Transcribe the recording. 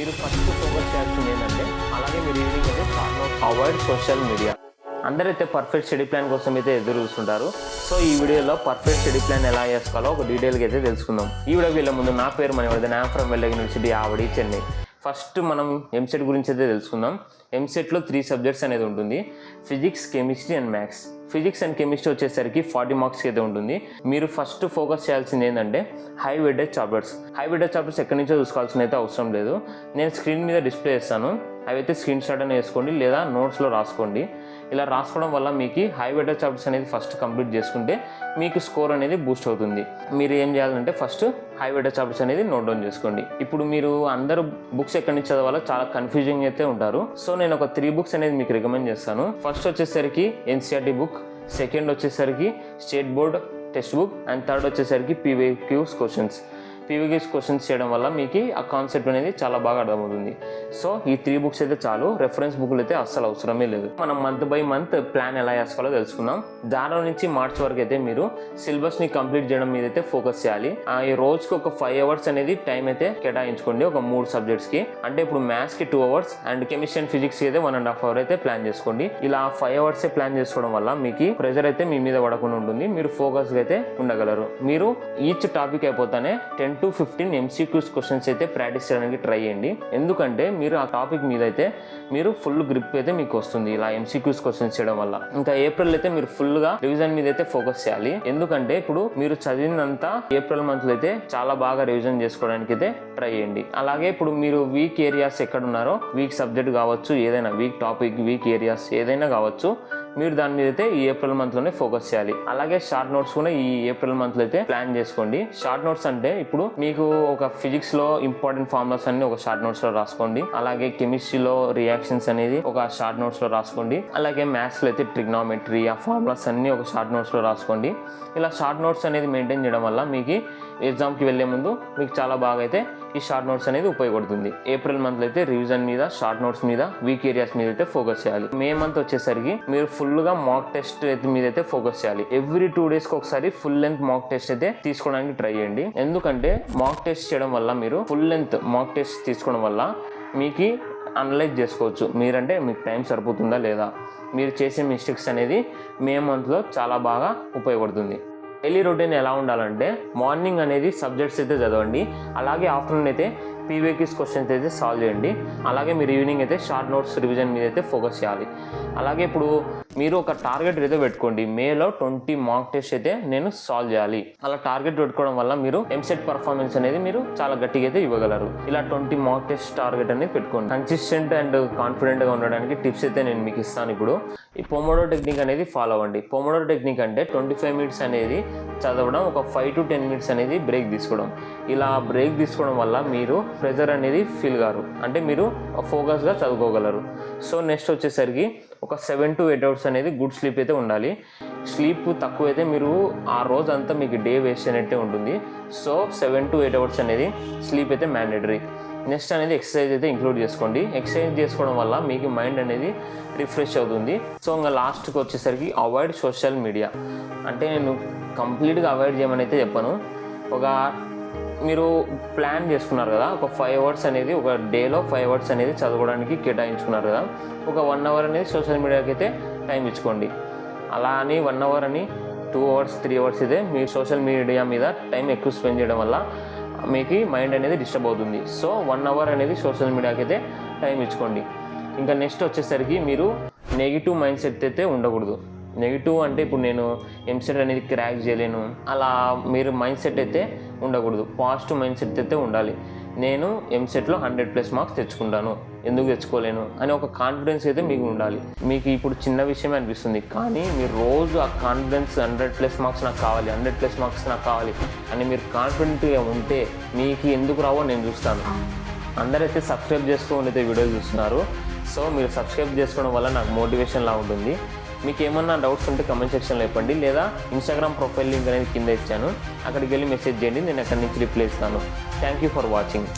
మీరు first focus చేయాల్సింది ఏంటంటే అలాగే మీరు ఈవినింగ్ అయితే అవాయిడ్ సోషల్ మీడియా. అందరైతే పర్ఫెక్ట్ స్టడీ ప్లాన్ కోసం అయితే ఎదురు చూస్తుంటారు. సో ఈ వీడియోలో పర్ఫెక్ట్ స్టడీ ప్లాన్ ఎలా చేసుకోవాలో ఒక డీటెయిల్గా అయితే తెలుసుకుందాం. ఈ వీడియోకి వెళ్ళే ముందు నా పేరు మణివర్ధన్, ఐఎమ్ ఫ్రమ్ వెల్లగ్ యూనివర్సిటీ, ఆవడి, చెన్నై. ఫస్ట్ మనం ఎంసెట్ గురించి అయితే తెలుసుకుందాం. ఎంసెట్లో 3 సబ్జెక్ట్స్ అనేది ఉంటుంది: physics, chemistry and maths. Physics and chemistry వచ్చేసరికి 40 మార్క్స్కి అయితే ఉంటుంది. మీరు ఫస్ట్ ఫోకస్ చేయాల్సింది ఏంటంటే high weightage chapters. High weightage chapters ఎక్కడి నుంచో చూసుకోవాల్సిన అయితే అవసరం లేదు. నేను స్క్రీన్ మీద డిస్ప్లే చేస్తాను, అవైతే స్క్రీన్ షాట్ అని వేసుకోండి లేదా నోట్స్లో రాసుకోండి. ఇలా రాసుకోవడం వల్ల మీకు హై వెయిటేజ్ చాప్టర్స్ అనేది ఫస్ట్ కంప్లీట్ చేసుకుంటే మీకు స్కోర్ అనేది బూస్ట్ అవుతుంది. మీరు ఏం చేయాలంటే ఫస్ట్ హై వెయిటేజ్ చాప్టర్స్ అనేది నోట్ డౌన్ చేసుకోండి. ఇప్పుడు మీరు అందరూ బుక్స్ ఎక్కడి నుంచి చదవాలో చాలా కన్ఫ్యూజింగ్ అయితే ఉంటారు. సో నేను ఒక 3 బుక్స్ అనేది మీకు రికమెండ్ చేస్తాను. ఫస్ట్ వచ్చేసరికి ఎన్సీఆర్టీ బుక్, సెకండ్ వచ్చేసరికి state board text book and third వచ్చేసరికి పీవీక్యూస్ క్వశ్చన్స్. పీవీక్యూస్ క్వశ్చన్స్ చేయడం వల్ల మీకు ఆ కాన్సెప్ట్ అనేది చాలా బాగా అర్థమవుతుంది. సో ఈ 3 బుక్స్ అయితే చాలు, రెఫరెన్స్ బుక్లు అయితే అస్సలు అవసరమే లేదు. మనం మంత్ బై మంత్ ప్లాన్ ఎలా చేసుకోవాలో తెలుసుకుందాం. జనవరి నుంచి మార్చ్ వరకు అయితే మీరు సిలబస్ని కంప్లీట్ చేయడం మీద అయితే ఫోకస్ చేయాలి. ఈ రోజుకి ఒక 5 అవర్స్ అనేది టైం అయితే కేటాయించుకోండి ఒక 3 సబ్జెక్ట్స్కి. అంటే ఇప్పుడు మ్యాథ్స్కి 2 అవర్స్ అండ్ కెమిస్ట్రీ అండ్ ఫిజిక్స్కి అయితే 1.5 అవర్ అయితే ప్లాన్ చేసుకోండి. ఇలా 5 అవర్సే ప్లాన్ చేసుకోవడం వల్ల మీకు ప్రెజర్ అయితే మీ మీద పడకుండా ఉంటుంది, మీరు ఫోకస్గా అయితే ఉండగలరు. మీరు ఈచ్ టాపిక్ అయిపోతానే 10 to 15 ఎంసీక్యూస్ క్వశ్చన్స్ అయితే ప్రాక్టీస్ చేయడానికి ట్రై చేయండి. ఎందుకంటే మీరు ఆ టాపిక్ మీద అయితే మీరు ఫుల్ గ్రిప్ అయితే మీకు వస్తుంది ఇలా ఎంసీక్యూస్ క్వశ్చన్స్ చేయడం వల్ల. ఇంకా ఏప్రిల్ అయితే మీరు ఫుల్గా రివిజన్ మీద అయితే ఫోకస్ చేయాలి. ఎందుకంటే ఇప్పుడు మీరు చదివినంతా ఏప్రిల్ మంత్లో అయితే చాలా బాగా రివిజన్ చేసుకోవడానికి అయితే ట్రై చేయండి. అలాగే ఇప్పుడు మీరు వీక్ ఏరియాస్ ఎక్కడ ఉన్నారో, వీక్ సబ్జెక్ట్ కావచ్చు, ఏదైనా వీక్ టాపిక్, వీక్ ఏరియాస్ ఏదైనా కావచ్చు, మీరు దాని మీద అయితే ఈ ఏప్రిల్ మంత్లోనే ఫోకస్ చేయాలి. అలాగే షార్ట్ నోట్స్ కూడా ఈ ఏప్రిల్ మంత్లో అయితే ప్లాన్ చేసుకోండి. షార్ట్ నోట్స్ అంటే ఇప్పుడు మీకు ఒక ఫిజిక్స్లో ఇంపార్టెంట్ ఫార్ములాస్ అన్ని ఒక షార్ట్ నోట్స్లో రాసుకోండి. అలాగే కెమిస్ట్రీలో రియాక్షన్స్ అనేది ఒక షార్ట్ నోట్స్లో రాసుకోండి. అలాగే మ్యాథ్స్లో అయితే ట్రిగ్నామెట్రీ ఆ ఫార్ములాస్ అన్ని ఒక షార్ట్ నోట్స్లో రాసుకోండి. ఇలా షార్ట్ నోట్స్ అనేది మెయింటైన్ చేయడం వల్ల మీకు ఎగ్జామ్కి వెళ్ళే ముందు మీకు చాలా బాగా అయితే ఈ షార్ట్ నోట్స్ అనేది ఉపయోగపడుతుంది. ఏప్రిల్ మంత్లో అయితే రివిజన్ మీద, షార్ట్ నోట్స్ మీద, వీక్ ఏరియాస్ మీద అయితే ఫోకస్ చేయాలి. మే మంత్ వచ్చేసరికి మీరు ఫుల్గా మాక్ టెస్ట్ మీద అయితే ఫోకస్ చేయాలి. ఎవ్రీ 2 డేస్కి ఒకసారి ఫుల్ లెంత్ మాక్ టెస్ట్ అయితే తీసుకోవడానికి ట్రై చేయండి. ఎందుకంటే మాక్ టెస్ట్ చేయడం వల్ల మీరు ఫుల్ లెంత్ మాక్ టెస్ట్ తీసుకోవడం వల్ల మీకు అనలైజ్ చేసుకోవచ్చు, మీరంటే మీకు టైం సరిపోతుందా లేదా, మీరు చేసే మిస్టేక్స్ అనేది మే మంత్లో చాలా బాగా ఉపయోగపడుతుంది. డైలీ రొటీన్ ఎలా ఉండాలంటే మార్నింగ్ అనేది సబ్జెక్ట్స్ అయితే చదవండి. అలాగే ఆఫ్టర్నూన్ అయితే పీవీక్యూస్ క్వశ్చన్స్ అయితే సాల్వ్ చేయండి. అలాగే మీరు ఈవినింగ్ అయితే షార్ట్ నోట్స్ రివిజన్ మీద అయితే ఫోకస్ చేయాలి. అలాగే ఇప్పుడు మీరు ఒక టార్గెట్ అయితే పెట్టుకోండి, మేలో 20 మాక్ టెస్ట్ అయితే నేను సాల్వ్ చేయాలి. అలా టార్గెట్ పెట్టుకోవడం వల్ల మీరు ఎంసెట్ పర్ఫార్మెన్స్ అనేది మీరు చాలా గట్టిగా అయితే ఇవ్వగలరు. ఇలా 20 మాక్ టెస్ట్ టార్గెట్ అనేది పెట్టుకోండి. కన్సిస్టెంట్ అండ్ కాన్ఫిడెంట్గా ఉండడానికి టిప్స్ అయితే నేను మీకు ఇస్తాను. ఇప్పుడు ఈ పొమోడోరో టెక్నిక్ అనేది ఫాలో అవ్వండి. పొమోడోరో టెక్నిక్ అంటే 25 మినిట్స్ అనేది చదవడం, ఒక 5 to 10 మినిట్స్ అనేది బ్రేక్ తీసుకోవడం. ఇలా బ్రేక్ తీసుకోవడం వల్ల మీరు ప్రెజర్ అనేది ఫీల్ కారు, అంటే మీరు ఫోకస్గా చదువుకోగలరు. సో నెక్స్ట్ వచ్చేసరికి ఒక 7 to 8 అవర్స్ అనేది గుడ్ స్లీప్ అయితే ఉండాలి. స్లీప్ తక్కువ అయితే మీరు ఆ రోజు అంతా మీకు డే వేస్ట్ అయినట్టే ఉంటుంది. సో 7 to 8 అవర్స్ అనేది స్లీప్ అయితే మ్యాండేటరీ. నెక్స్ట్ అనేది ఎక్సర్సైజ్ అయితే ఇంక్లూడ్ చేసుకోండి. ఎక్సర్సైజ్ చేసుకోవడం వల్ల మీకు మైండ్ అనేది రిఫ్రెష్ అవుతుంది. సో ఇంకా లాస్ట్కి వచ్చేసరికి అవాయిడ్ సోషల్ మీడియా. అంటే నేను కంప్లీట్గా అవాయిడ్ చేయమని అయితే చెప్పను. ఒక మీరు ప్లాన్ చేసుకున్నారు కదా, ఒక 5 అవర్స్ అనేది ఒక డేలో 5 అవర్స్ అనేది చదవడానికి కేటాయించుకున్నారు కదా, ఒక 1 అవర్ అనేది సోషల్ మీడియాకి అయితే టైం ఇచ్చుకోండి. అలా అని 1 అవర్ అని 2 అవర్స్ 3 అవర్స్ అయితే మీరు సోషల్ మీడియా మీద టైం ఎక్కువ స్పెండ్ చేయడం వల్ల మీకు మైండ్ అనేది డిస్టర్బ్ అవుతుంది. సో 1 అవర్ అనేది సోషల్ మీడియాకి అయితే టైం ఇచ్చుకోండి. ఇంకా నెక్స్ట్ వచ్చేసరికి మీరు నెగిటివ్ మైండ్ సెట్ అయితే ఉండకూడదు. నెగిటివ్ అంటే ఇప్పుడు నేను ఎంసెట్ అనేది క్రాక్ చేయలేను అలా మీరు మైండ్ సెట్ అయితే ఉండకూడదు. పాజిటివ్ మైండ్ సెట్ అయితే ఉండాలి. నేను ఎంసెట్లో 100+ మార్క్స్ తెచ్చుకుంటాను, ఎందుకు తెచ్చుకోలేను అని ఒక కాన్ఫిడెన్స్ అయితే మీకు ఉండాలి. మీకు ఇప్పుడు చిన్న విషయమే అనిపిస్తుంది, కానీ మీరు రోజు ఆ కాన్ఫిడెన్స్ 100+ మార్క్స్ నాకు కావాలి, 100+ మార్క్స్ నాకు కావాలి అని మీరు కాన్ఫిడెంట్గా ఉంటే మీకు ఎందుకు రావో నేను చూస్తాను. అందరైతే సబ్స్క్రైబ్ చేసుకోండి అయితే వీడియోలు చూస్తున్నారు. సో మీరు సబ్స్క్రైబ్ చేసుకోవడం వల్ల నాకు మోటివేషన్లా ఉంటుంది. మీకు ఏమన్నా డౌట్స్ ఉంటే కమెంట్ సెక్షన్లో చెప్పండి, లేదా ఇన్స్టాగ్రామ్ ప్రొఫైల్ లింక్ అనేది కింద ఇచ్చాను, అక్కడికి వెళ్ళి మెసేజ్ చేయండి, నేను అక్కడి నుంచి రిప్లై ఇస్తాను. Thank you for watching.